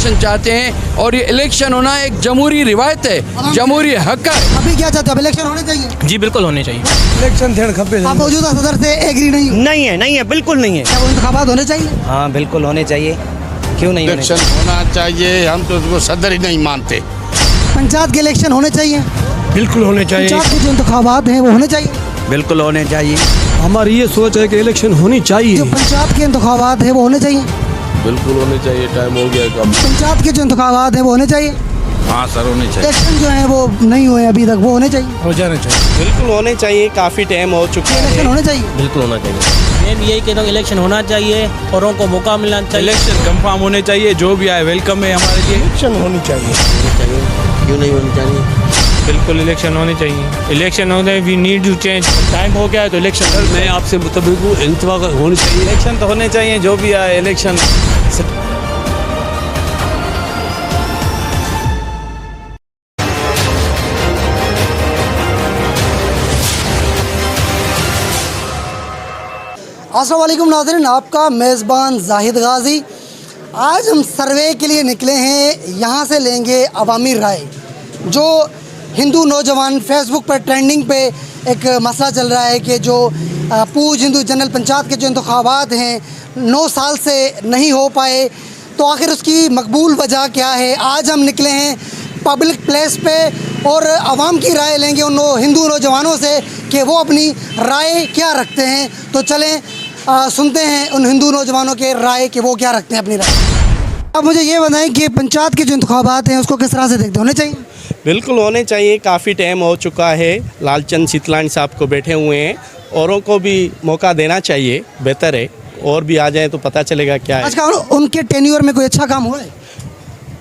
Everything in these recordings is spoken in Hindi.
इलेक्शन चाहते हैं और ये इलेक्शन होना एक जमहूरी रिवायत है, जमहूरी हक है। अभी क्या चाहते हो, अब इलेक्शन होने चाहिए? जी बिल्कुल होने चाहिए। इलेक्शन थियण खपे। आप मौजूदा सदर से एग्री नहीं हो? नहीं है बिल्कुल नहीं है। क्या वो इंतखाबात होने चाहिए? हाँ बिल्कुल होने चाहिए, क्यों नहीं होने इलेक्शन होना चाहिए। हम तो उसको सदर ही नहीं मानते। पंचायत के इलेक्शन होने चाहिए? बिल्कुल होने चाहिए। पंचायत के जो इंतखाबात हैं वो होने चाहिए? बिल्कुल होने चाहिए। हमारी ये सोच है कि इलेक्शन होनी जो चाहिए। पंचायत के इंतखाबात हैं वो होने चाहिए? बिल्कुल होने चाहिए, टाइम हो गया कब। पंचायत के जो इंतखाबात हैं वो होने चाहिए? हाँ सर होने चाहिए। इलेक्शन जो है वो नहीं हुए अभी तक, वो होने चाहिए? हो जाना चाहिए। बिल्कुल होने चाहिए, काफ़ी टाइम हो चुका है। इलेक्शन होने चाहिए? बिल्कुल होना चाहिए। मैं यही कहता हूँ इलेक्शन होना चाहिए, औरों को मौका मिलना चाहिए। इलेक्शन कंफर्म होने चाहिए, जो भी आए वेलकम है हमारे लिए। इलेक्शन होनी चाहिए। क्यों नहीं होनी चाहिए? बिल्कुल इलेक्शन होने चाहिए। इलेक्शन होने we need to change. Time हो गया है तो इलेक्शन। मैं आपसे मुताबिक हूँ, इंतवा होनी चाहिए। इलेक्शन तो होने चाहिए, जो भी आए इलेक्शन। अस्सलाम वालेकुम नाज़रीन, आपका मेज़बान जाहिद गाज़ी। आज हम सर्वे के लिए निकले हैं, यहाँ से लेंगे अवामी राय। जो हिंदू नौजवान फेसबुक पर ट्रेंडिंग पे एक मसला चल रहा है कि जो पूज हिंदू जनरल पंचायत के जो इंतखाबात हैं 9 साल से नहीं हो पाए, तो आखिर उसकी मकबूल वजह क्या है। आज हम निकले हैं पब्लिक प्लेस पे और आवाम की राय लेंगे उन हिंदू नौजवानों से कि वो अपनी राय क्या रखते हैं। तो चलें सुनते हैं उन हिंदू नौजवानों के राय कि वो क्या रखते हैं अपनी राय। अब मुझे ये बताएं कि पंचायत के जो इंतखाबात हैं उसको किस तरह से देखते होने चाहिए? बिल्कुल होने चाहिए, काफ़ी टाइम हो चुका है। लालचंद शीतलानी साहब को बैठे हुए हैं, औरों को भी मौका देना चाहिए, बेहतर है। और भी आ जाए तो पता चलेगा क्या है। अच्छा, उनके टेन्योर में कोई अच्छा काम हुआ है?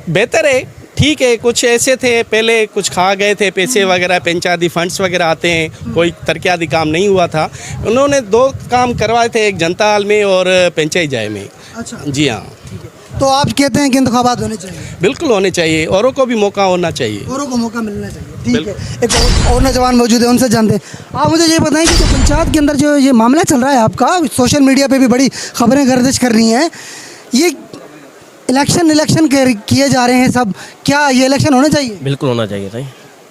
बेहतर है, ठीक है। कुछ ऐसे थे पहले, कुछ खा गए थे पैसे वगैरह, पंचायती फंड्स वगैरह आते हैं, कोई तरक्याती काम नहीं हुआ था। उन्होंने 2 काम करवाए थे, एक जनता हाल में और पंचायत जाए में। अच्छा, जी हाँ, तो आप कहते हैं कि इंतखाबात होने चाहिए? बिल्कुल होने चाहिए, औरों को भी मौका होना चाहिए। औरों को मौका मिलना चाहिए, ठीक है। एक और नौजवान मौजूद है, उनसे जानते हैं। आप मुझे ये बताएं कि जो पंचायत के अंदर जो ये मामला चल रहा है आपका, सोशल मीडिया पे भी बड़ी खबरें गर्दिश कर रही हैं, ये इलेक्शन किए जा रहे हैं सब, क्या ये इलेक्शन होने चाहिए? बिल्कुल होना चाहिए भाई,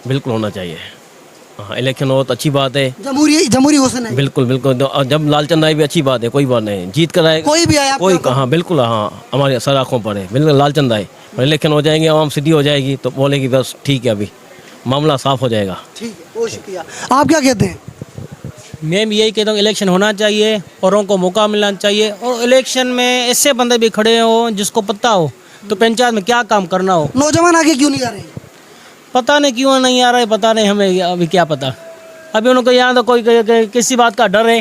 बिल्कुल होना चाहिए। हाँ इलेक्शन हो तो अच्छी बात है, जमहूरी हुस्न है। बिल्कुल बिल्कुल। और जब लालचंद आए भी अच्छी बात है, कोई बात नहीं, जीत कर आए कोई भी आए आपके कोई ऊपर? हाँ बिल्कुल, हाँ हमारे सर आँखों पर है। बिल्कुल लालचंद आए और इलेक्शन हो जाएंगे, आवाम सीधी हो जाएगी तो बोलेगी बस ठीक है, अभी मामला साफ हो जाएगा। ठीक है, बहुत शुक्रिया। आप क्या कहते हैं? मैं भी यही कहता हूँ इलेक्शन होना चाहिए, औरों को मौका मिलना चाहिए। और इलेक्शन में ऐसे बंदे भी खड़े हो जिसको पता हो तो पंचायत में क्या काम करना हो। नौजवान आगे क्यों नहीं आ रहे हैं? पता नहीं क्यों नहीं आ रहा है, पता नहीं, हमें अभी क्या पता। अभी उनको यहाँ तो कोई किसी बात का डर है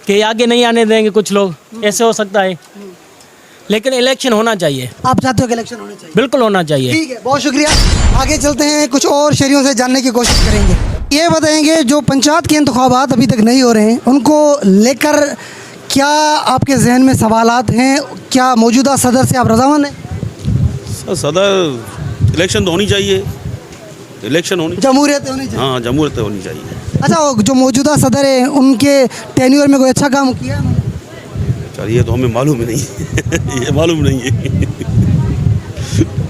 कि आगे नहीं आने देंगे कुछ लोग, ऐसे हो सकता है। लेकिन इलेक्शन होना चाहिए। आप चाहते हो कि इलेक्शन होने चाहिए? बिल्कुल होना चाहिए। ठीक है, बहुत शुक्रिया। आगे चलते हैं, कुछ और शहरियों से जानने की कोशिश करेंगे। ये बताएंगे जो पंचायत के इंतखाबात अभी तक नहीं हो रहे हैं, उनको लेकर क्या आपके जहन में सवालात हैं? क्या मौजूदा सदर से आप रज़ामंद हैं? सदर इलेक्शन तो होनी चाहिए, इलेक्शन होनी, जमहूरियत होनी चाहिए। हाँ जमहूरियत होनी चाहिए। अच्छा, जो मौजूदा सदर है उनके टेन्योर में कोई अच्छा काम किया है? चल ये तो हमें मालूम ही नहीं ये मालूम नहीं है।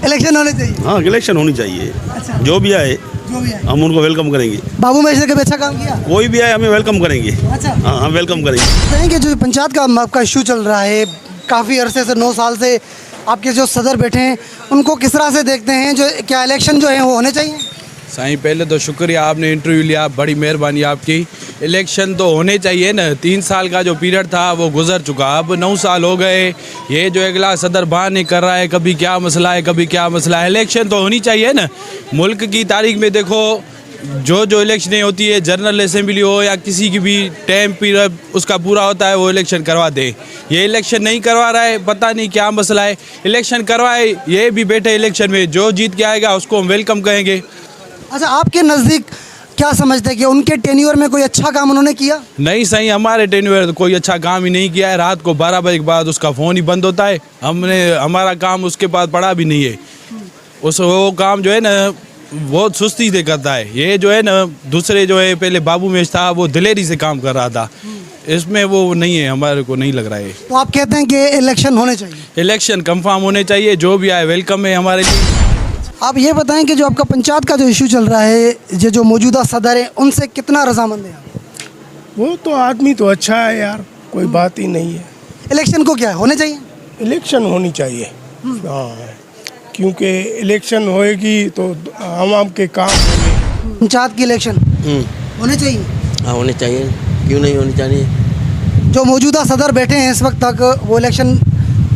इलेक्शन होने चाहिए। हाँ इलेक्शन होनी चाहिए। अच्छा, जो भी आए जो भी है। हम उनको वेलकम करेंगे। बाबू महेश ने कभी अच्छा काम किया? कोई भी आए हमें वेलकम करेंगे। अच्छा, हाँ हम वेलकम करेंगे। कहेंगे जो पंचायत का आपका इशू चल रहा है काफ़ी अरसे से, 9 साल से आपके जो सदर बैठे हैं उनको किस तरह से देखते हैं? जो क्या इलेक्शन जो है वो होने चाहिए? साईं पहले तो शुक्रिया, आपने इंटरव्यू लिया, बड़ी मेहरबानी आपकी। इलेक्शन तो होने चाहिए ना, 3 साल का जो पीरियड था वो गुजर चुका, अब 9 साल हो गए। ये जो अगला सदर बात नहीं कर रहा है, कभी क्या मसला है कभी क्या मसला है। इलेक्शन तो होनी चाहिए ना। मुल्क की तारीख में देखो जो इलेक्शनें होती है, जनरल असेंबली हो या किसी की भी टाइम पीरियड उसका पूरा होता है, वो इलेक्शन करवा दे। ये इलेक्शन नहीं करवा रहा है, पता नहीं क्या मसला है। इलेक्शन करवाए, ये भी बैठे इलेक्शन में, जो जीत के आएगा उसको हम वेलकम कहेंगे। अच्छा, आपके नज़दीक क्या समझते हैं कि उनके टेन्योर में कोई अच्छा काम उन्होंने किया? नहीं सही, हमारे टेन्योर तो कोई अच्छा काम ही नहीं किया है। रात को 12 बजे के बाद उसका फ़ोन ही बंद होता है। हमारा काम उसके पास पड़ा भी नहीं है। वो काम जो है ना बहुत सुस्ती से करता है। ये जो है ना दूसरे जो है, पहले बाबू महेश था वो दिलेरी से काम कर रहा था। इसमें वो नहीं है, हमारे को नहीं लग रहा है। तो आप कहते हैं कि इलेक्शन होने चाहिए। इलेक्शन कंफर्म होने चाहिए, जो भी आए वेलकम है हमारे लिए। आप ये बताएं कि जो आपका पंचायत का जो इशू चल रहा है, ये जो मौजूदा सदर है, उनसे कितना रजामंद है आप? वो तो आदमी तो अच्छा है यार, कोई बात ही नहीं है। इलेक्शन को क्या है, होने चाहिए? इलेक्शन होनी चाहिए, हाँ, क्योंकि इलेक्शन होएगी तो आवाम के काम होंगे। पंचायत की इलेक्शन होने चाहिए। हाँ होने चाहिए, क्यों नहीं होनी चाहिए। जो मौजूदा सदर बैठे हैं इस वक्त तक, वो इलेक्शन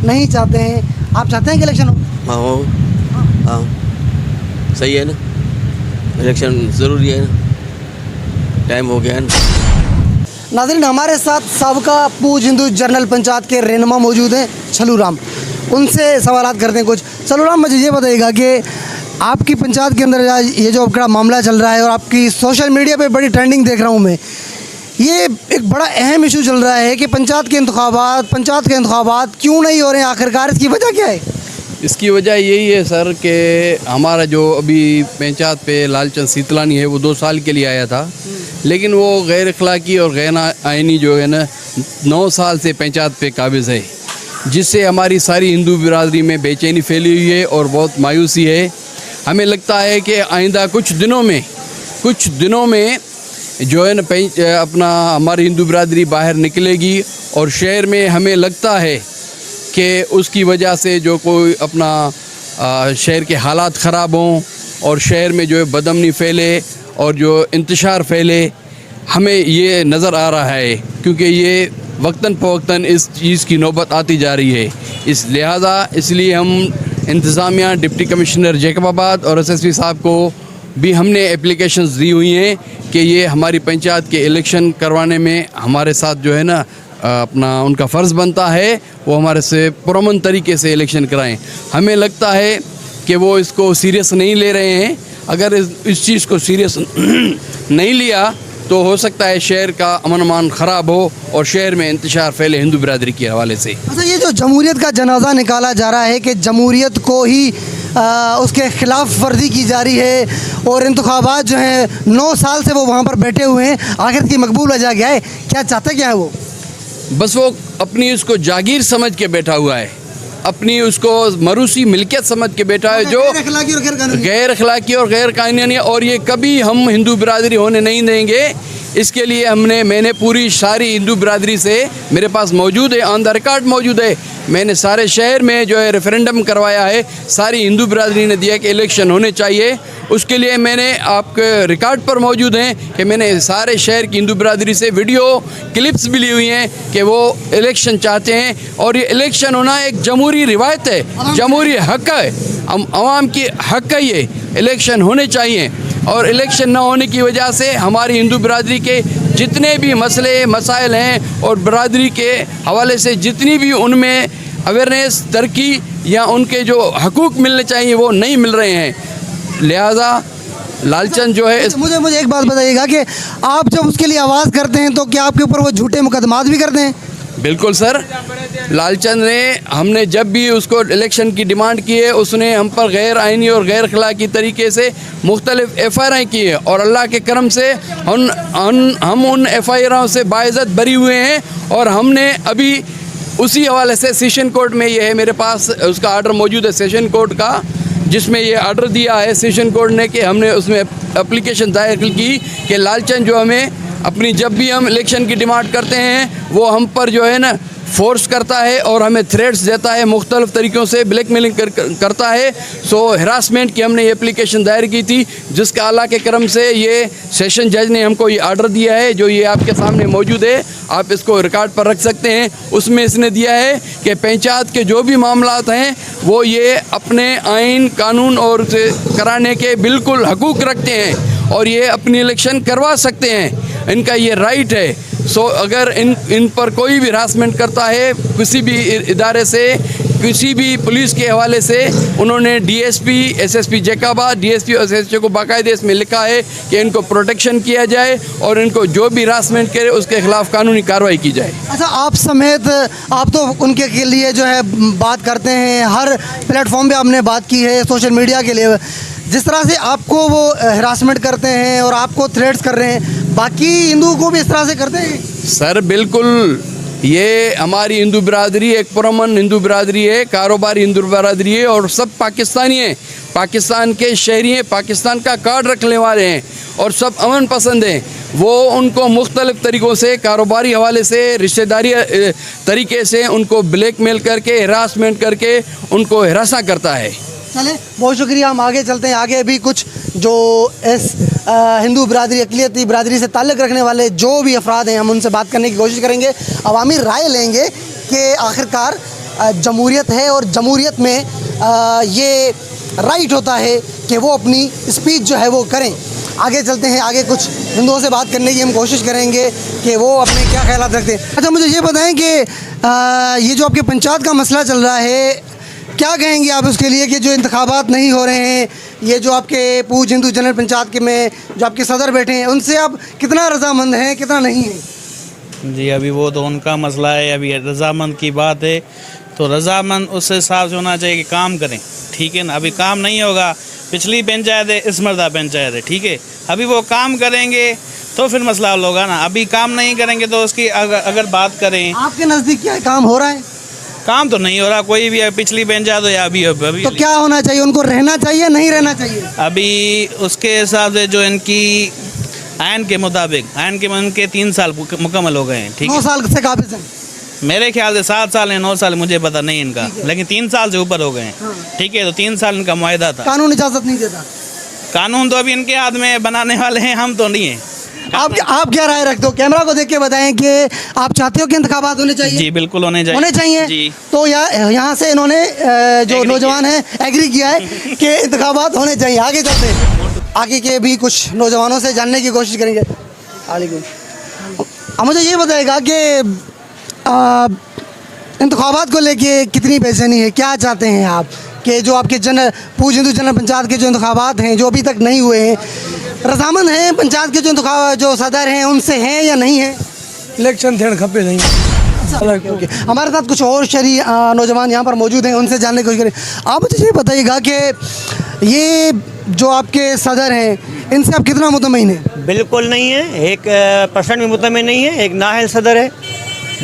नहीं चाहते हैं, आप चाहते हैं कि इलेक्शन हो? हाँ हो, हाँ सही है ना, इलेक्शन ज़रूरी है ना, टाइम हो गया है ना। नाज़रीन, हमारे साथ साबका पूज हिंदू जर्नल पंचायत के रहनुमा मौजूद हैं छल्लू राम, उनसे सवालात करते हैं कुछ। छल्लू राम, मुझे ये बताइएगा कि आपकी पंचायत के अंदर ये जो आपका मामला चल रहा है और आपकी सोशल मीडिया पे बड़ी ट्रेंडिंग देख रहा हूँ मैं, ये एक बड़ा अहम इशू चल रहा है कि पंचायत के इंतखाबात क्यों नहीं हो रहे हैं, आखिरकार इसकी वजह क्या है? इसकी वजह यही है सर कि हमारा जो अभी पंचायत पे लालचंद सीतलानी है, वो 2 साल के लिए आया था, लेकिन वो गैर अखलाकी और गैर आइनी जो है ना 9 साल से पंचायत पे काबिज़ है, जिससे हमारी सारी हिंदू बिरादरी में बेचैनी फैली हुई है और बहुत मायूसी है। हमें लगता है कि आइंदा कुछ दिनों में जो है ना अपना हमारी हिंदू बिरादरी बाहर निकलेगी और शहर में हमें लगता है कि उसकी वजह से जो कोई अपना शहर के हालात ख़राब हों और शहर में जो है बदअमनी फैले और जो इंतशार फैले, हमें ये नज़र आ रहा है, क्योंकि ये वक्तन फ़वक्तन इस चीज़ की नौबत आती जा रही है। इसलिए हम इंतज़ामिया, डिप्टी कमिश्नर जैकबाबाद और SSP साहब को भी हमने एप्लीकेशंस दी हुई हैं कि ये हमारी पंचायत के इलेक्शन करवाने में हमारे साथ जो है ना अपना उनका फ़र्ज़ बनता है, वो हमारे से पुरअमन तरीके से इलेक्शन कराएं। हमें लगता है कि वो इसको सीरियस नहीं ले रहे हैं। अगर इस चीज़ को सीरियस नहीं लिया तो हो सकता है शहर का अमन अमान ख़राब हो और शहर में इंतशार फैले हिंदू बिरादरी के हवाले से। अच्छा, ये जो जमहूरियत का जनाजा निकाला जा रहा है कि जमहूरियत को ही उसके ख़िलाफ़ वर्जी की जा रही है और इंतखाबात जो हैं 9 साल से वो वहाँ पर बैठे हुए हैं, आखिर की मकबूल वजह क्या है, क्या चाहते क्या है वो? बस वो अपनी उसको जागीर समझ के बैठा हुआ है, अपनी उसको मरूसी मिल्कियत समझ के बैठा है, जो गैर अखलाकी और गैर कानूनी है, और ये कभी हम हिंदू बिरादरी होने नहीं देंगे। इसके लिए मैंने पूरी सारी हिंदू बिरादरी से, मेरे पास मौजूद है, ऑन द रिकॉर्ड मौजूद है, मैंने सारे शहर में जो है रेफरेंडम करवाया है, सारी हिंदू बिरादरी ने दिया कि इलेक्शन होने चाहिए। उसके लिए मैंने आपके रिकॉर्ड पर मौजूद हैं कि मैंने सारे शहर की हिंदू बिरादरी से वीडियो क्लिप्स भी ली हुई हैं कि वो इलेक्शन चाहते हैं, और ये इलेक्शन होना एक जमहूरी रिवायत है, जमहूरी हक़ है, आवाम की हक़ है, ये इलेक्शन होने चाहिए। और इलेक्शन ना होने की वजह से हमारी हिंदू बिरादरी के जितने भी मसले मसाइल हैं और बिरादरी के हवाले से जितनी भी उनमें अवेयरनेस, तरक्की या उनके जो हकूक़ मिलने चाहिए वो नहीं मिल रहे हैं। लिहाजा लालचंद जो है मुझे एक बात बताइएगा कि आप जब उसके लिए आवाज़ करते हैं तो क्या आपके ऊपर वो झूठे मुकदमात भी करते हैं? बिल्कुल सर, लालचंद ने, हमने जब भी उसको इलेक्शन की डिमांड की है, उसने हम पर गैर आइनी और गैर अखलाकी तरीके से मुख्तलिफ FIR की है, और अल्लाह के करम से हम उन FIR से बाइज़्ज़त बरी हुए हैं। और हमने अभी उसी हवाले से सेशन कोर्ट में, ये है मेरे पास उसका आर्डर मौजूद है सेशन कोर्ट का, जिसमें ये आर्डर दिया है सेशन कोर्ट ने कि हमने उसमें एप्लीकेशन दायर की कि लालचंद जो हमें अपनी, जब भी हम इलेक्शन की डिमांड करते हैं, वो हम पर जो है ना फोर्स करता है और हमें थ्रेट्स देता है, मुख्तलिफ़ तरीक़ों से ब्लैकमेलिंग करता है। सो हरासमेंट की हमने ये एप्लीकेशन दायर की थी, जिसका अल्लाह के करम से ये सेशन जज ने हमको ये आर्डर दिया है, जो ये आपके सामने मौजूद है, आप इसको रिकॉर्ड पर रख सकते हैं। उसमें इसने दिया है कि पंचायत के जो भी मामलात हैं वो ये अपने आइन, कानून और से कराने के बिल्कुल हकूक़ रखते हैं और ये अपनी इलेक्शन करवा सकते हैं, इनका ये राइट है। सो अगर इन पर कोई भी हरासमेंट करता है किसी भी इदारे से, किसी भी पुलिस के हवाले से, उन्होंने DSP, SSP जैकाबाद, DSP और SSP को बाकायदे इसमें लिखा है कि इनको प्रोटेक्शन किया जाए और इनको जो भी हरासमेंट करे उसके ख़िलाफ़ कानूनी कार्रवाई की जाए। अच्छा, आप समेत आप तो उनके के लिए जो है बात करते हैं, हर प्लेटफॉर्म पे आपने बात की है, सोशल मीडिया के लिए, जिस तरह से आपको वो हरासमेंट करते हैं और आपको थ्रेट्स कर रहे हैं, बाकी हिंदुओं को भी इस तरह से करते हैं? सर बिल्कुल, ये हमारी हिंदू बिरादरी एक पुरअमन हिंदू बिरादरी है, कारोबारी हिंदू बिरादरी है और सब पाकिस्तानी हैं, पाकिस्तान के शहरी हैं, पाकिस्तान का कार्ड रखने वाले हैं और सब अमन पसंद हैं। वो उनको मुख्तलिफ़ तरीक़ों से, कारोबारी हवाले से, रिश्तेदारी तरीके से उनको ब्लैकमेल करके, हरासमेंट करके उनको हरासा करता है। चले, बहुत शुक्रिया। हम आगे चलते हैं। आगे भी कुछ जो इस हिंदू बिरादरी, अक़लियती बिरादरी से ताल्लुक़ रखने वाले जो भी अफराद हैं, हम उनसे बात करने की कोशिश करेंगे, अवामी राय लेंगे कि आखिरकार जमहूरियत है और जमहूरियत में ये राइट होता है कि वो अपनी स्पीच जो है वो करें। आगे चलते हैं, आगे कुछ हिंदुओं से बात करने की हम कोशिश करेंगे कि वो अपने क्या ख्यालात रखते हैं। अच्छा, मुझे ये बताएं कि ये जो आपके पंचायत का मसला चल रहा है, क्या कहेंगे आप उसके लिए कि जो इंतखाबात नहीं हो रहे हैं, ये जो आपके पूज हिंदू जनरल पंचायत के में जो आपके सदर बैठे हैं, उनसे आप कितना रजामंद हैं, कितना नहीं हैं? जी, अभी वो तो उनका मसला है। अभी रजामंद की बात है तो रजामंद उस हिसाब से होना चाहिए कि काम करें, ठीक है ना। अभी काम नहीं होगा, पिछली पंचायत है, इस मर्दा पंचायत है, ठीक है। अभी वो काम करेंगे तो फिर मसला हल होगा ना। अभी काम नहीं करेंगे तो उसकी अगर बात करें, आपके नज़दीक क्या है, काम हो रहा है? काम तो नहीं हो रहा कोई भी, पिछली पंचायत हो या अभी तो क्या होना चाहिए? उनको रहना चाहिए, नहीं रहना चाहिए? अभी उसके हिसाब से जो इनकी आयन के मुताबिक, आयन के उनके 3 साल मुकम्मल हो गए हैं, ठीक है। 9 साल से काबिज हैं मेरे ख्याल से 7 साल है, 9 साल मुझे पता नहीं इनका, लेकिन 3 साल से ऊपर हो गए हैं, ठीक है। तो 3 साल इनका मुआहदा था। कानून इजाज़त नहीं देता? कानून तो अभी इनके हाथ में बनाने वाले हैं, हम तो नहीं हैं। आप क्या राय रखते हो? कैमरा को देख के बताएं कि आप चाहते हो कि इंतखाबात होने चाहिए? जी बिल्कुल होने चाहिए जी। तो यहाँ से इन्होंने जो नौजवान हैं एग्री किया है कि इंतखाबात होने चाहिए। आगे चलते हैं, आगे के भी कुछ नौजवानों से जानने की कोशिश करेंगे। अब मुझे ये बताएगा कि इंतखाबात को लेके कितनी बेचैनी है, क्या चाहते हैं आप कि जो आपके पूज हिंदू जनरल पंचायत के जो इंतखाबात हैं जो अभी तक नहीं हुए हैं, रजामंद हैं पंचायत के जो सदर हैं उनसे हैं या नहीं हैं? इलेक्शन थियण खपे नहीं। ओके। हमारे साथ कुछ और शहरी नौजवान यहाँ पर मौजूद हैं, उनसे जानने की कोशिश करें। आप मुझे ये बताइएगा कि ये जो आपके सदर हैं, इनसे आप कितना मुतमईन हैं? बिल्कुल नहीं है, 1% भी मुतमईन नहीं है। एक नाअहल सदर है,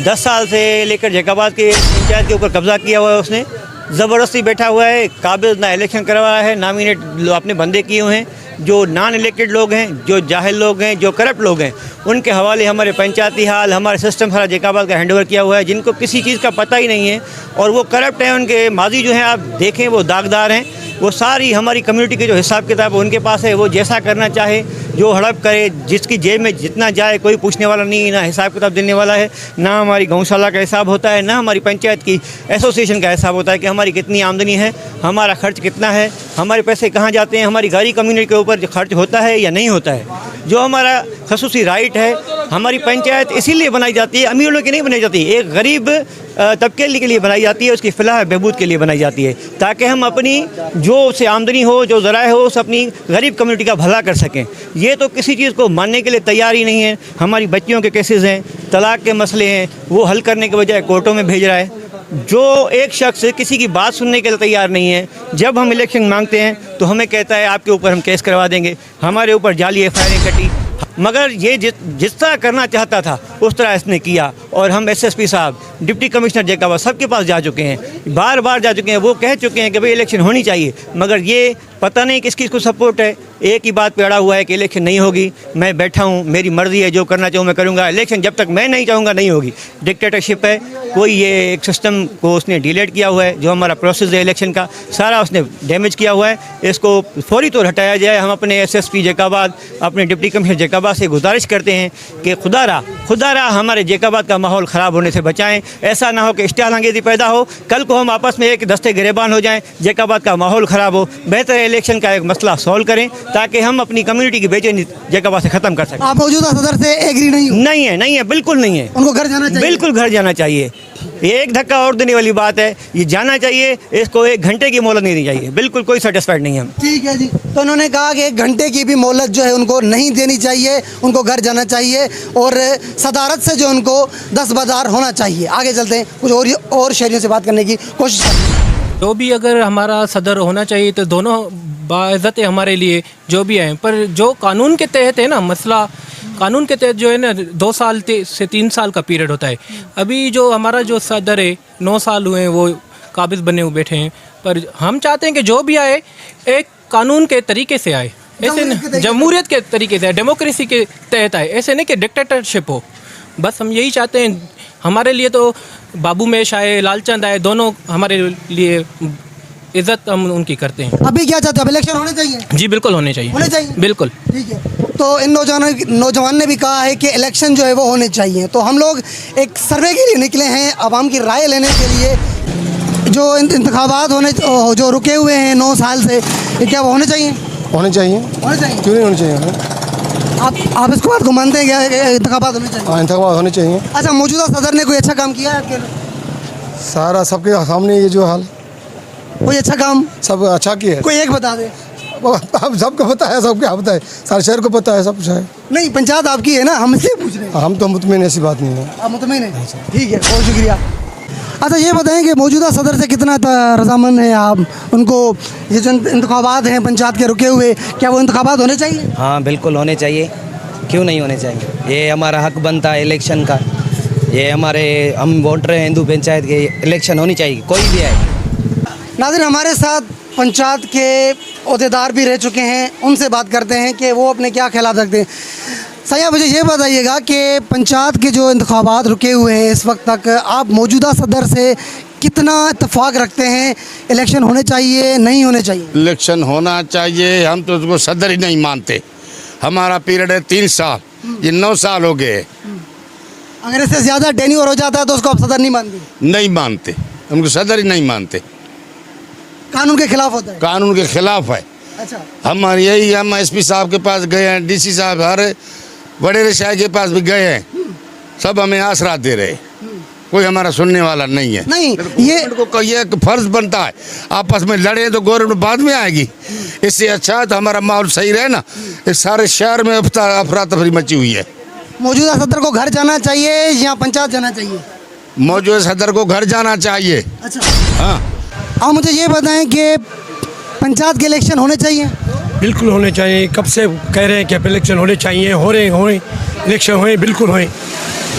10 साल से लेकर जैकाबाद के पंचायत के ऊपर कब्जा किया हुआ है उसने, ज़बरदस्ती बैठा हुआ है, काबिज ना इलेक्शन करवाया है, नामिनेट अपने बंदे किए हुए हैं। जो नॉन इलेक्टेड लोग हैं, जो जाहिल लोग हैं, जो करप्ट लोग हैं, उनके हवाले हमारे पंचायती हाल, हमारे सिस्टम सारा जैकाबाद का हैंडओवर किया हुआ है, जिनको किसी चीज़ का पता ही नहीं है और वो करप्ट हैं। उनके माजी जो हैं आप देखें वो दागदार हैं। वो सारी हमारी कम्युनिटी के जो हिसाब किताब उनके पास है, वो जैसा करना चाहे, जो हड़प करे, जिसकी जेब में जितना जाए कोई पूछने वाला नहीं, ना हिसाब किताब देने वाला है, ना हमारी गौशाला का हिसाब होता है, ना हमारी पंचायत की एसोसिएशन का हिसाब होता है कि हमारी कितनी आमदनी है, हमारा खर्च कितना है, हमारे पैसे कहाँ जाते हैं, हमारी गाड़ी कम्युनिटी के ऊपर खर्च होता है या नहीं होता है। जो हमारा खसूसी राइट है, हमारी पंचायत इसीलिए बनाई जाती है, अमीर लोगों की नहीं बनाई जाती, एक गरीब तबके के लिए बनाई जाती है, उसकी फलाह बहबूद के लिए बनाई जाती है, ताकि हम अपनी जो से आमदनी हो, जो ज़राए हो, उस अपनी गरीब कम्युनिटी का भला कर सकें। ये तो किसी चीज़ को मानने के लिए तैयार ही नहीं है। हमारी बच्चियों के केसेस हैं, तलाक के मसले हैं, वो हल करने के बजाय कोर्टों में भेज रहा है। जो एक शख्स किसी की बात सुनने के लिए तैयार नहीं है, जब हम इलेक्शन मांगते हैं तो हमें कहता है आपके ऊपर हम केस करवा देंगे, हमारे ऊपर जाली FIR कटी। मगर ये जिस तरह करना चाहता था उस तरह इसने किया। और हम SSP साहब, डिप्टी कमिश्नर जैकाबाद सबके पास जा चुके हैं, बार बार जा चुके हैं। वो कह चुके हैं कि भाई इलेक्शन होनी चाहिए, मगर ये पता नहीं किस किस को सपोर्ट है। एक ही बात पे अड़ा हुआ है कि इलेक्शन नहीं होगी, मैं बैठा हूँ, मेरी मर्ज़ी है, जो करना चाहूँ मैं करूँगा। इलेक्शन जब तक मैं नहीं चाहूँगा नहीं होगी। डिक्टेटरशिप है, कोई ये एक सिस्टम को उसने डिलीट किया हुआ है। जो हमारा प्रोसेस है इलेक्शन का सारा उसने डैमेज किया हुआ है, इसको फौरी तौर हटाया जाए। हम अपने SSP जैकाबाद, अपने डिप्टी कमिश्नर जैकाबाद से गुजारिश करते हैं कि खुदारा हमारे जैकाबाद का माहौल ख़राब होने से बचाएं। ऐसा ना हो कि इश्तिहालंगेज़ी पैदा हो, कल को हम आपस में एक दस्ते गिरेबान हो जाएं, जैकाबाद का माहौल ख़राब हो। बेहतर है इलेक्शन का एक मसला सॉल्व करें ताकि हम अपनी कम्युनिटी की बेचैनी जैकाबाद से ख़त्म कर सकें। आप मौजूदा सदर से एग्री नहीं हो? नहीं है, बिल्कुल नहीं है। उनको घर जाना चाहिए? बिल्कुल घर जाना चाहिए। एक धक्का और देने वाली बात है, ये जाना चाहिए, इसको 1 घंटे की मोहलत नहीं देनी चाहिए। बिल्कुल कोई सेटिस्फाइड नहीं है हम। ठीक है जी। तो उन्होंने कहा कि 1 घंटे की भी मोहलत जो है उनको नहीं देनी चाहिए, उनको घर जाना चाहिए और सदारत से जो उनको दस्तबरदार होना चाहिए। आगे चलते हैं, कुछ और शहरियों से बात करने की कोशिश करते हैं। जो भी अगर हमारा सदर होना चाहिए तो दोनों बाइज़्ज़त है हमारे लिए जो भी हैं, पर जो कानून के तहत है ना मसला, कानून के तहत जो है ना 2 साल से 3 साल का पीरियड होता है। अभी जो हमारा जो सदर है 9 साल हुए हैं, वो काबिज बने हुए बैठे हैं। पर हम चाहते हैं कि जो भी आए एक कानून के तरीके से आए, ऐसे न जमहूरियत के तरीके से, डेमोक्रेसी के तहत आए, ऐसे नहीं कि डिक्टेटरशिप हो। बस हम यही चाहते हैं। हमारे लिए तो बाबू मेश आए, लालचंद आए, दोनों हमारे लिए इज्जत हम उनकी करते हैं। अभी क्या चाहते हैं, अब इलेक्शन होने चाहिए? जी बिल्कुल होने चाहिए, होने चाहिए, बिल्कुल। ठीक है। तो इन नौजवान ने भी कहा है कि इलेक्शन जो है वो होने चाहिए। तो हम लोग एक सर्वे के लिए निकले हैं, आवाम की राय लेने के लिए। जो इंतखाबात होने जो रुके हुए हैं 9 साल से, ये क्या वो होने चाहिए? होने चाहिए। होने चाहिए, क्यों नहीं होने चाहिए? आप इसको बात को मानते हैं क्या इंतखाबात होने चाहिए? हाँ, इंतखाबात होने चाहिए। अच्छा, मौजूदा सदर ने कोई अच्छा काम किया है आपके लिए? सारा सबके सामने ये जो हाल, कोई अच्छा काम सब अच्छा किया है। कोई एक बता दे। हम सबको पता है, सबको पता है, सारे शहर को पता है, सब कुछ है। नहीं, पंचायत आपकी है ना, हम इसलिए पूछ रहे हैं। हम तो मुतमईन, ऐसी बात नहीं है। आप मुतमईन हैं? ठीक है, बहुत शुक्रिया। अच्छा, ये बताएं कि मौजूदा सदर से कितना रजामंद हैं आप? उनको ये जो इंतखाबात हैं पंचायत के रुके हुए, क्या वो इंतखाबात होने चाहिए? हाँ बिल्कुल होने चाहिए, क्यों नहीं होने चाहिए? ये हमारा हक बनता है इलेक्शन का। ये हम वोट रहे हैं हिंदू पंचायत के, इलेक्शन होनी चाहिए, कोई भी आए। नाज़रीन, हमारे साथ पंचायत के ओहदेदार भी रह चुके हैं, उनसे बात करते हैं कि वो अपने क्या ख्याल रखते हैं। सैया, मुझे ये बताइएगा कि पंचायत के जो इंतखाबात रुके हुए हैं इस वक्त तक, आप मौजूदा सदर से कितना इत्तेफाक रखते हैं? इलेक्शन होने चाहिए, नहीं होने चाहिए? इलेक्शन होना चाहिए। हम तो उसको सदर ही नहीं मानते। हमारा पीरियड है 3 साल, ये 9 साल हो गए। अगर इससे ज़्यादा टेन्योर हो जाता है तो उसको आप सदर नहीं मानते? नहीं मानते, हमको सदर ही नहीं मानते। कानून के खिलाफ होता है? कानून के खिलाफ है। अच्छा, हम एसपी साहब के पास गए हैं, डीसी साहब, हर बड़े शाह के पास भी गए हैं, सब हमें आसरा दे रहे, कोई हमारा सुनने वाला नहीं है। नहीं, ये फर्ज बनता है, आपस में लड़े तो गवर्नमेंट बाद में आएगी। इससे अच्छा है तो हमारा माहौल सही रहे ना। इस सारे शहर में अफरा तफरी मची हुई है। मौजूदा सदर को घर जाना चाहिए या पंचायत जाना चाहिए? मौजूदा सदर को घर जाना चाहिए। अच्छा, हाँ। आप मुझे ये बताएं कि पंचायत के इलेक्शन होने चाहिए? बिल्कुल होने चाहिए। कब से कह रहे हैं कि इलेक्शन होने चाहिए, हो रहे इलेक्शन होए, बिल्कुल होए।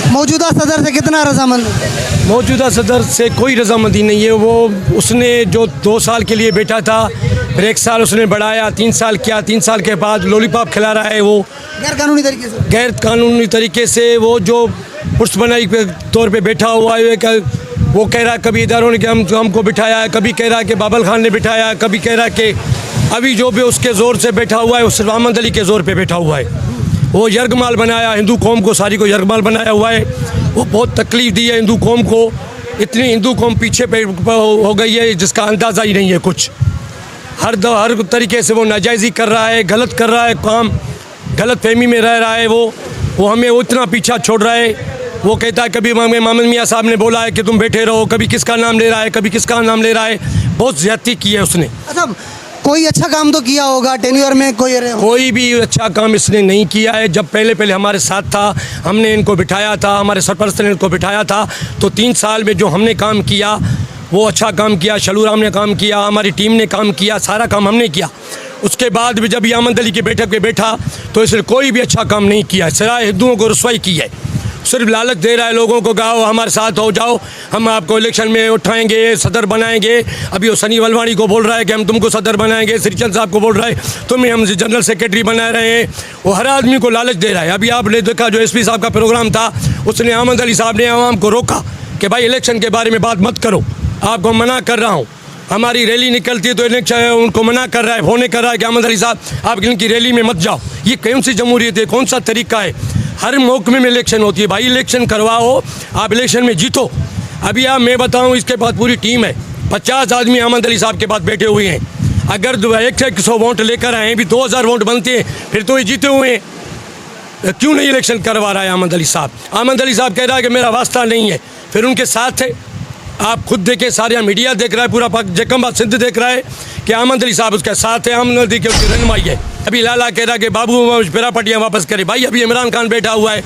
मौजूदा सदर से कितना रजामंद है? मौजूदा सदर से कोई रजामंदी नहीं है। वो उसने जो 2 साल के लिए बैठा था, फिर 1 साल उसने बढ़ाया, 3 साल किया, 3 साल के बाद लॉलीपॉप खिला रहा है वो गैर कानूनी तरीके से। वो जो पुष्ट बनाई के तौर पे बैठा हुआ है, वो कह रहा है कभी इदारों ने हमको बिठाया है, कभी कह रहा है कि बाबल खान ने बिठाया है, कभी कह रहा है कि अभी जो भी उसके ज़ोर से बैठा हुआ है वो सिर्फ अहमद अली के ज़ोर पे बैठा हुआ है। वो यरगमाल बनाया, हिंदू कौम को सारी को यरगमाल बनाया हुआ है। वो बहुत तकलीफ़ दी है हिंदू कौम को। इतनी हिंदू कौम पीछे पे हो गई है जिसका अंदाज़ा ही नहीं है कुछ। हर तरीके से वो नाजायज़ी कर रहा है, गलत कर रहा है काम, गलत फहमी में रह रहा है। वो हमें उतना पीछा छोड़ रहा है। वो कहता है कभी मोहम्मद मियाँ साहब ने बोला है कि तुम बैठे रहो, कभी किसका नाम ले रहा है, कभी किसका नाम ले रहा है। बहुत ज़्यादती की है उसने। अच्छा, कोई अच्छा काम तो किया होगा टेन्योर में? कोई भी अच्छा काम इसने नहीं किया है। जब पहले हमारे साथ था, हमने इनको बिठाया था, हमारे सरपरस्त ने इनको बिठाया था, तो 3 साल में जो हमने काम किया वो अच्छा काम किया। शलूराम ने काम किया, हमारी टीम ने काम किया, सारा काम हमने किया। उसके बाद भी जब अहमद अली की बैठक पे बैठा तो इसने कोई भी अच्छा काम नहीं किया, सिवाय हिंदुओं को रुसवाई की है। सिर्फ लालच दे रहा है लोगों को, गाओ हमारे साथ हो जाओ, हम आपको इलेक्शन में उठाएंगे, सदर बनाएंगे। अभी वो सनी वलवाणी को बोल रहा है कि हम तुमको सदर बनाएंगे, श्रीचंद साहब को बोल रहा है तुम्हें हम जनरल सेक्रेटरी बना रहे हैं। वो हर आदमी को लालच दे रहा है। अभी आपने देखा जो एसपी साहब का प्रोग्राम था, उसने अहमद अली साहब ने आवाम को रोका कि भाई इलेक्शन के बारे में बात मत करो, आपको मना कर रहा हूँ। हमारी रैली निकलती है तो इलेक्शन उनको मना कर रहा है, फोन कर रहा है कि अहमद अली साहब आप इनकी रैली में मत जाओ। ये कौन सी जमहूरियत है, कौन सा तरीका है? हर महकमे में इलेक्शन होती है भाई, इलेक्शन करवाओ, आप इलेक्शन में जीतो। अभी आप मैं बताऊं, इसके पास पूरी टीम है, 50 आदमी अहमद अली साहब के पास बैठे हुए हैं। अगर 100 वोट लेकर आए भी 2000 वोट बनते हैं फिर तो ये जीते हुए हैं। क्यों नहीं इलेक्शन करवा रहा है अहमद अली साहब? अहमद अली साहब कह रहा है कि मेरा वास्ता नहीं है, फिर उनके साथ है। आप खुद देखें, सारे मीडिया देख रहा है, पूरा जकमबाद सिंध देख रहा है कि अहमद अली साहब उसके साथ है, अहमद अली की उसकी रहनुमाई है। अभी लाला कह रहा है कि बाबू फिरा पट्टियाँ वापस करे। भाई अभी इमरान खान बैठा हुआ है,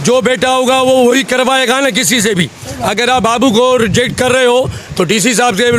जो बैठा होगा वो वही करवाएगा ना किसी से भी। अगर आप बाबू को रिजेक्ट कर रहे हो तो डीसी साहब से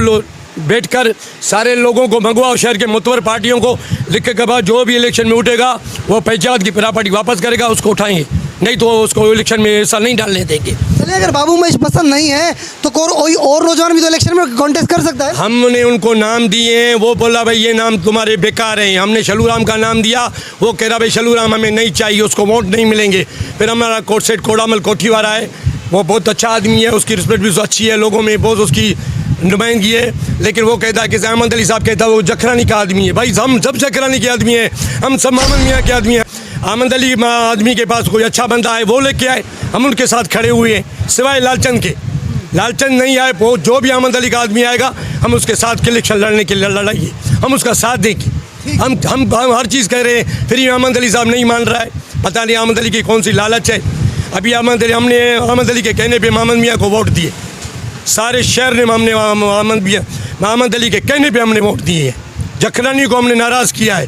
बैठकर सारे लोगों को मंगवाओ, शहर के मुतबर पार्टियों को लिख के बाद जो भी इलेक्शन में उठेगा वो पंचायत की प्रॉपर्टी वापस करेगा, उसको उठाएंगे, नहीं तो उसको इलेक्शन में ऐसा नहीं डालने देंगे। चलिए, अगर बाबू महेश पसंद नहीं है तो कोई और नौजवान भी तो इलेक्शन में कॉन्टेस्ट कर सकता है। हमने उनको नाम दिए हैं, वो बोला भाई ये नाम तुम्हारे बेकार हैं। हमने शलूराम का नाम दिया, वो कह रहा भाई शलूराम हमें नहीं चाहिए, उसको वोट नहीं मिलेंगे। फिर हमारा कोर्ट सेठ कोडामल कोठीवाला है, वो बहुत अच्छा आदमी है, उसकी रिस्पेक्ट भी अच्छी है, लोगों में बहुत उसकी नुमाइंदगी है, लेकिन वो कहता है कि अहमद अली साहब कहता है वो जखरानी का आदमी है। भाई हम सब जखरानी के आदमी हैं, हम सब मोहम्मद मियाँ के आदमी हैं। अहमद अली आदमी के पास कोई अच्छा बंदा है वो लेके आए, हम उनके साथ खड़े हुए हैं, सिवाय लालचंद के। लालचंद नहीं आए, वो जो भी अहमद अली का आदमी आएगा हम उसके साथ के इलेक्शन लड़ने के लिए लड़ाइए, हम उसका साथ देंगे। हम हर चीज़ कह रहे हैं, फिर ये अहमद अली साहब नहीं मान रहा है, पता नहीं अहमद अली की कौन सी लालच है। अभी हमने अहमद अली के कहने पे मोहम्मद मियाँ को वोट दिए, सारे शहर ने हमने मोहम्मद अली के कहने पे हमने वोट दिए हैं। जखरानी को हमने नाराज़ किया है,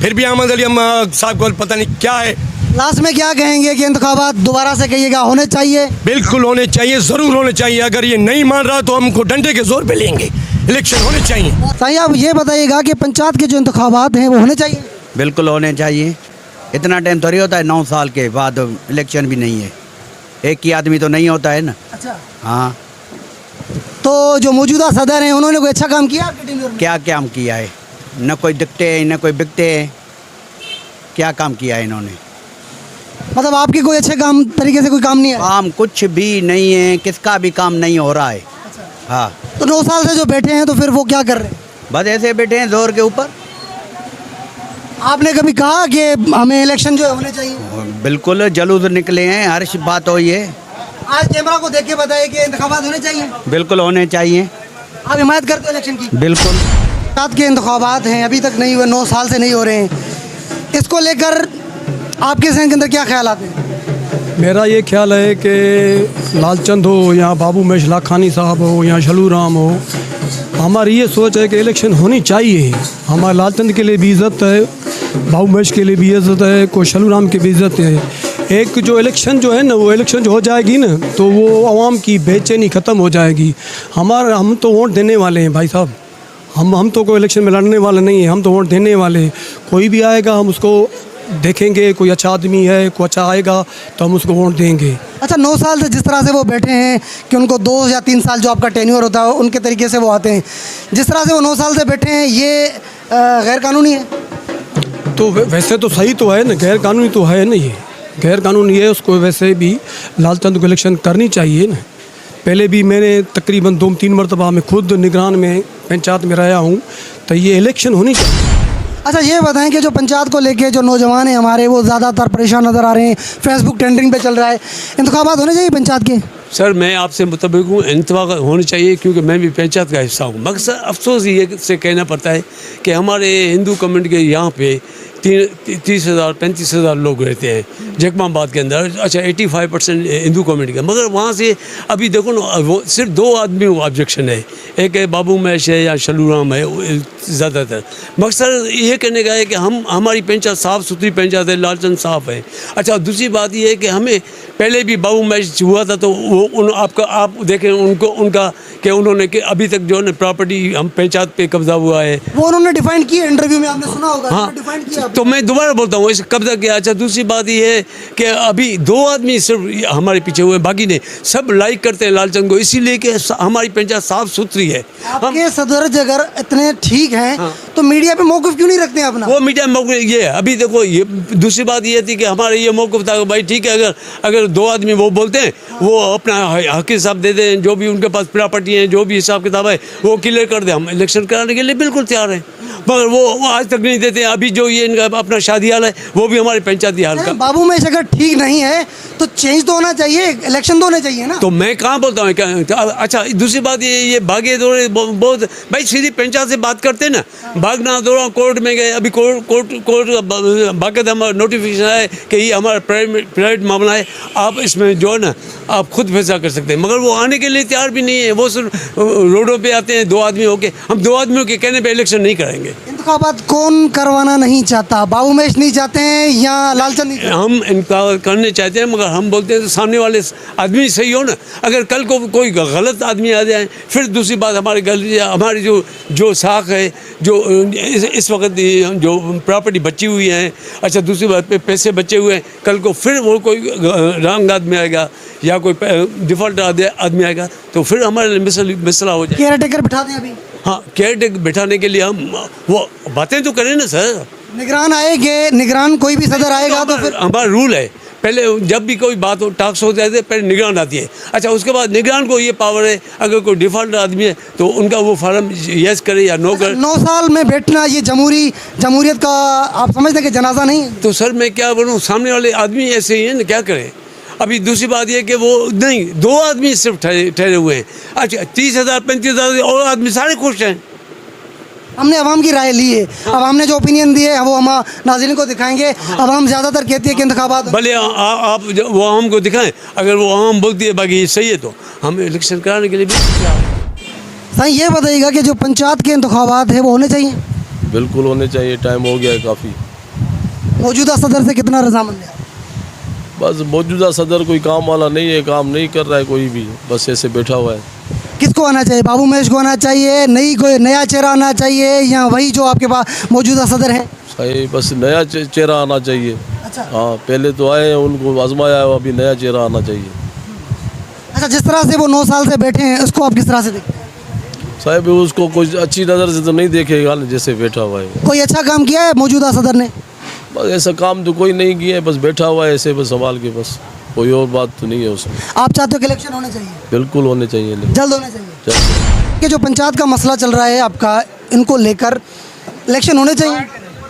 फिर भी अहमद अली साहब को पता नहीं क्या है। लास्ट में क्या कहेंगे कि इंतखाबात दोबारा से कहिएगा होने चाहिए? बिल्कुल होने चाहिए, ज़रूर होने चाहिए। अगर ये नहीं मान रहा तो हमको डंडे के जोर पे लेंगे, इलेक्शन होने चाहिए। साईं, आप ये बताइएगा कि पंचायत के जो इंतखाबात हैं वो होने चाहिए? बिल्कुल होने चाहिए। इतना टाइम थोड़ी होता है, 9 साल के बाद इलेक्शन भी नहीं है, एक ही आदमी तो नहीं होता है ना। अच्छा, हाँ, तो जो मौजूदा सदर हैं उन्होंने कोई अच्छा काम किया आपके टेन्योर में? क्या काम किया है? न कोई दिखते हैं न कोई बिकते हैं, क्या काम किया है इन्होंने? मतलब आपके कोई अच्छे काम तरीके से कोई काम नहीं है? काम कुछ भी नहीं है, किसका भी काम नहीं हो रहा है। हाँ, तो 9 साल से जो बैठे हैं तो फिर वो क्या कर रहे हैं? बस ऐसे बैठे हैं जोर के ऊपर। आपने कभी कहा कि हमें इलेक्शन जो है होने चाहिए? बिल्कुल जुलूस निकले हैं, हर बात हो ये। आज कैमरा को देख के बताइए कि इंतखाबात होने चाहिए? बिल्कुल होने चाहिए। आप हिमायत करते हो इलेक्शन की? बिल्कुल। पंचायत के इंतखाबात हैं, अभी तक नहीं हुए, 9 साल से नहीं हो रहे हैं, इसको लेकर आपके जहन के अंदर क्या ख्याल आते हैं? मेरा ये ख्याल है कि लालचंद हो या बाबू महेश लाखानी साहब हो या शलूराम हो, हमारी ये सोच है कि इलेक्शन होनी चाहिए। हमारे लालचंद के लिए भी इज़्ज़त है, बाबू महेश के लिए भी इज़्ज़त है, को शलूराम की भी इज़्ज़त है। एक जो इलेक्शन जो है ना, वो इलेक्शन जो हो जाएगी ना तो वो आवाम की बेचैनी ख़त्म हो जाएगी। हम तो वोट देने वाले हैं भाई साहब, हम तो कोई इलेक्शन में लड़ने वाले नहीं हैं, हम तो वोट देने वाले। कोई भी आएगा हम उसको देखेंगे, कोई अच्छा आदमी है, कोई अच्छा आएगा तो हम उसको वोट देंगे। अच्छा, 9 साल से जिस तरह से वो बैठे हैं कि उनको 2 या 3 साल जो आपका टेन्योर होता है उनके तरीके से वो आते हैं, जिस तरह से वो 9 साल से बैठे हैं, ये गैर कानूनी है? तो वैसे तो सही तो है ना, गैर कानूनी तो है ना, ये गैर कानूनी है। उसको वैसे भी लालचंद को इलेक्शन करनी चाहिए ना। पहले भी मैंने तकरीबन 2-3 मरतबा मैं खुद निगरान में पंचायत में रहा हूँ, तो ये इलेक्शन होनी चाहिए। अच्छा, ये बताएं कि जो पंचायत को लेके जो नौजवान हैं हमारे वो ज़्यादातर परेशान नज़र आ रहे हैं, फेसबुक ट्रेंडिंग पे चल रहा है, इंतखाबात होने चाहिए पंचायत के? सर मैं आपसे मुतबिक हूँ, इंतवा होनी चाहिए, क्योंकि मैं भी पंचायत का हिस्सा हूँ। मगर अफसोस ये से कहना पड़ता है कि हमारे हिंदू कम्युनिटी के यहाँ पे 30,000-35,000 लोग रहते हैं जकमाबाद के अंदर। अच्छा, 85% हिंदू कम्युनिटी का, मगर वहाँ से अभी देखो ना, वो सिर्फ 2 आदमी ऑब्जेक्शन है, एक है बाबू महेश है या शलूराम है ज़्यादातर। मकसद ये कहने का है कि हमारी पंचायत साफ़ सुथरी पंचायत है, लालचंद साफ़ है। अच्छा, दूसरी बात ये है कि हमें पहले भी बाबू महेश हुआ था तो वो आप देखें उनका कि उन्होंने कि अभी तक जो है प्रॉपर्टी हम पंचायत पे कब्जा हुआ है, वो उन्होंने डिफाइन किया इंटरव्यू में, आपने सुना होगा। हाँ, डिफाइन किया। तो मैं दोबारा बोलता हूँ, इस कब्जा किया। अच्छा, दूसरी बात ये है कि अभी 2 आदमी सिर्फ हमारे पीछे हुए, बाकी ने सब लाइक करते हैं लालचंद को, इसीलिए कि हमारी पंचायत साफ सुथरी है। आपके सदर अगर इतने ठीक हैं तो मीडिया पे मौक़िफ़ क्यों नहीं रखते हैं अपना? वो मीडिया में मौक़िफ़ ये है। अभी देखो, ये दूसरी बात ये थी कि हमारे ये मौक़िफ़ था भाई ठीक है, अगर 2 आदमी वो बोलते हैं, वो अपना हक हिसाब दे दें, जो भी उनके पास प्रॉपर्टी है, जो भी हिसाब किताब है वो क्लियर कर दें, हम इलेक्शन कराने के लिए बिल्कुल तैयार हैं। मगर वो आज तक नहीं देते। अभी जो ये इनका अपना शादी हाल है वो भी हमारे पंचायती हाल का। बाबू महेश अगर ठीक नहीं है तो चेंज तो होना चाहिए, इलेक्शन तो होने चाहिए ना। तो मैं कहाँ बोलता हूँ अच्छा, दूसरी बात ये भागे दौड़े बहुत, भाई सीधी पंचायत से बात करते ना, भागना दौड़ा कोर्ट में गए। अभी कोर्ट बाकायदा हमारा नोटिफिकेशन है कि ये हमारा प्राइवेट मामला है, आप इसमें जो है ना आप खुद फैसला कर सकते हैं। मगर वो आने के लिए तैयार भी नहीं है, वो सिर्फ रोडों पे आते हैं 2 आदमी होके। हम 2 आदमियों के कहने पे इलेक्शन नहीं करेंगे। है। इंतखाबात कौन करवाना नहीं चाहता? बाबू महेश नहीं चाहते हैं या लालचंद नहीं चाहते? हम इनका करने चाहते हैं, मगर हम बोलते हैं तो सामने वाले आदमी सही हो ना। अगर कल को कोई गलत आदमी आ जाए, फिर दूसरी बात हमारी जो साख है, जो इस वक्त जो प्रॉपर्टी बची हुई है, अच्छा दूसरी बात पे पैसे बचे हुए हैं, कल को फिर वो कोई रंग आदमी आएगा या कोई डिफॉल्ट आदमी आएगा तो फिर हमारे मसला हो जाए। केयर टेकर बिठा दें अभी? हाँ, केयर टेकर बिठाने के लिए हम वो बातें तो करें ना सर। निगरान आएंगे, निगरान कोई भी सदर आएगा तो फिर हमारा रूल है, पहले जब भी कोई बात हो टास्क हो जाते पहले निगरान आती है। अच्छा उसके बाद निगरान को ये पावर है, अगर कोई डिफॉल्ट आदमी है तो उनका वो फार्म यस करे या नो करे। 9 साल में बैठना ये जमहूरियत का आप समझते हैं कि जनाजा नहीं है? तो सर मैं क्या बोलूँ, सामने वाले आदमी ऐसे ही है ना, क्या करें। अभी दूसरी बात ये कि वो नहीं, 2 आदमी सिर्फ ठहरे हुए हैं। अच्छा 30,000 35,000 और आदमी सारे खुश हैं। हमने अवाम की राय ली है, अब हमने जो ओपिनियन दिए वो हम नाज़रीन को दिखाएंगे। अब हम ज़्यादातर कहती है कि इंतखाबात भले आप वो आम को दिखाएं, अगर वो आम बोलती है बाकी सही है तो हम इलेक्शन कराने के लिए भी सही। ये बताइएगा कि जो पंचायत के इंतखाबात है वो होने चाहिए? बिल्कुल होने चाहिए, टाइम हो गया है काफ़ी। मौजूदा सदर से कितना रजामंद है? बस मौजूदा सदर कोई काम वाला नहीं है, काम नहीं कर रहा है कोई भी, बस ऐसे बैठा हुआ है। किसको आना चाहिए? बाबू महेश को आना चाहिए, कोई नया चेहरा आना चाहिए, या वही जो आपके पास मौजूदा सदर है? सही, बस नया चेहरा आना चाहिए। अच्छा। हाँ, पहले तो आए हैं, उनको आजमाया है, अभी नया चेहरा आना चाहिए। अच्छा, जिस तरह से वो 9 साल से बैठे हैं उसको आप किस तरह से देखते हैं? साहब उसको कुछ अच्छी नज़र से तो नहीं देखेगा ना, जैसे बैठा हुआ है। कोई अच्छा काम किया है मौजूदा सदर ने? बस ऐसा काम तो कोई नहीं किया है, बस बैठा हुआ है ऐसे बस संभाल के, बस कोई और बात तो नहीं है उसमें। आप चाहते हो कि इलेक्शन होने चाहिए? बिल्कुल होने चाहिए, जल्द होने चाहिए। कि जो पंचायत का मसला चल रहा है आपका, इनको लेकर इलेक्शन होने चाहिए?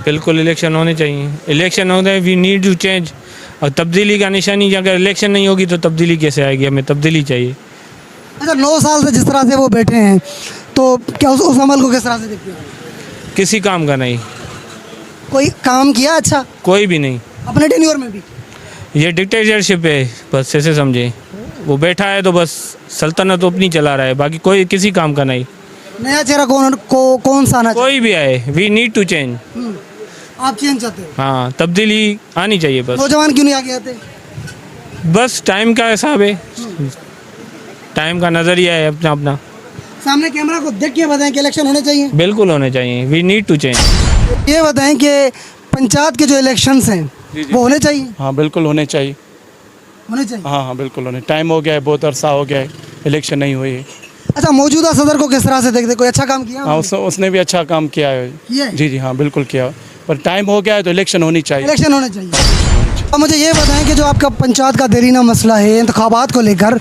बिल्कुल इलेक्शन होने चाहिए। इलेक्शन होता है, वी नीड टू चेंज। और तब्दीली का निशानी, अगर इलेक्शन नहीं होगी तो तब्दीली कैसे आएगी? हमें तब्दीली चाहिए। अच्छा, 9 साल से जिस तरह से वो बैठे हैं तो क्या उस अमल को किस तरह से देखते हो? किसी काम का नहीं। कोई काम किया अच्छा? कोई भी नहीं। अपने टेन्योर में भी? ये डिक्टेटरशिप है, बस ऐसे समझे। वो बैठा है तो बस सल्तनत तो अपनी चला रहा है, बाकी कोई किसी काम का नहीं। नया चेहरा कौन सा आना चाहिए? कोई भी आए, वी नीड टू चेंज। आप चेंज चाहते हो? हाँ, तब्दीली आनी चाहिए बस। नौजवान क्यों नहीं आगे आते? बस टाइम का हिसाब है, टाइम का नज़रिया है अपना अपना। सामने कैमरा को देख के बताएं कि इलेक्शन होने चाहिए? बिल्कुल होने चाहिए, वी नीड टू चेंज। ये बताएं कि पंचायत के जो इलेक्शंस हैं वो होने चाहिए? हाँ बिल्कुल होने चाहिए। होने चाहिए? हाँ बिल्कुल होने। टाइम हो गया है, बहुत अरसा हो गया है, इलेक्शन नहीं हुई है। अच्छा, मौजूदा सदर को किस तरह से देखते? कोई अच्छा काम किया? हाँ, उसने भी अच्छा काम किया है। जी हाँ बिल्कुल किया, पर टाइम हो गया है तो इलेक्शन होनी चाहिए। इलेक्शन होने चाहिए। अब मुझे ये बताएं कि जो आपका पंचायत का देरीना मसला है इंतखाबात को लेकर,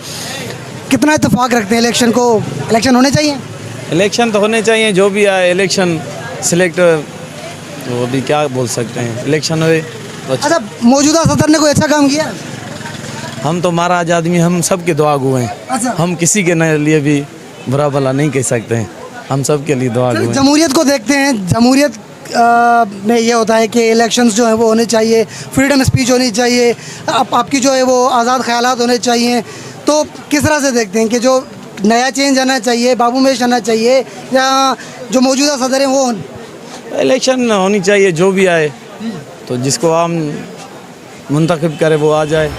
कितना इत्तेफाक रखते हैं इलेक्शन को? इलेक्शन होने चाहिए? इलेक्शन तो होने चाहिए, जो भी आए इलेक्शन सिलेक्ट, तो अभी क्या बोल सकते हैं, इलेक्शन हुए। अच्छा, मौजूदा सदर ने कोई अच्छा काम किया? हम तो महाराज आदमी, हम सब के दुआ गो हैं। अच्छा। हम किसी के लिए भी बुरा भला नहीं कह सकते हैं, हम सब के लिए दुआ गो हैं। जमहूरियत को देखते हैं, जमहूरियत में ये होता है कि इलेक्शंस जो है वो होने चाहिए, फ्रीडम स्पीच होनी चाहिए, आपकी जो है वो आज़ाद ख्यालात होने चाहिए। तो किस तरह से देखते हैं कि जो नया चेंज आना चाहिए, बाबू महेश आना चाहिए, या जो मौजूदा सदर हैं वो? इलेक्शन होनी चाहिए, जो भी आए तो जिसको आम मुंतखब करे वो आ जाए।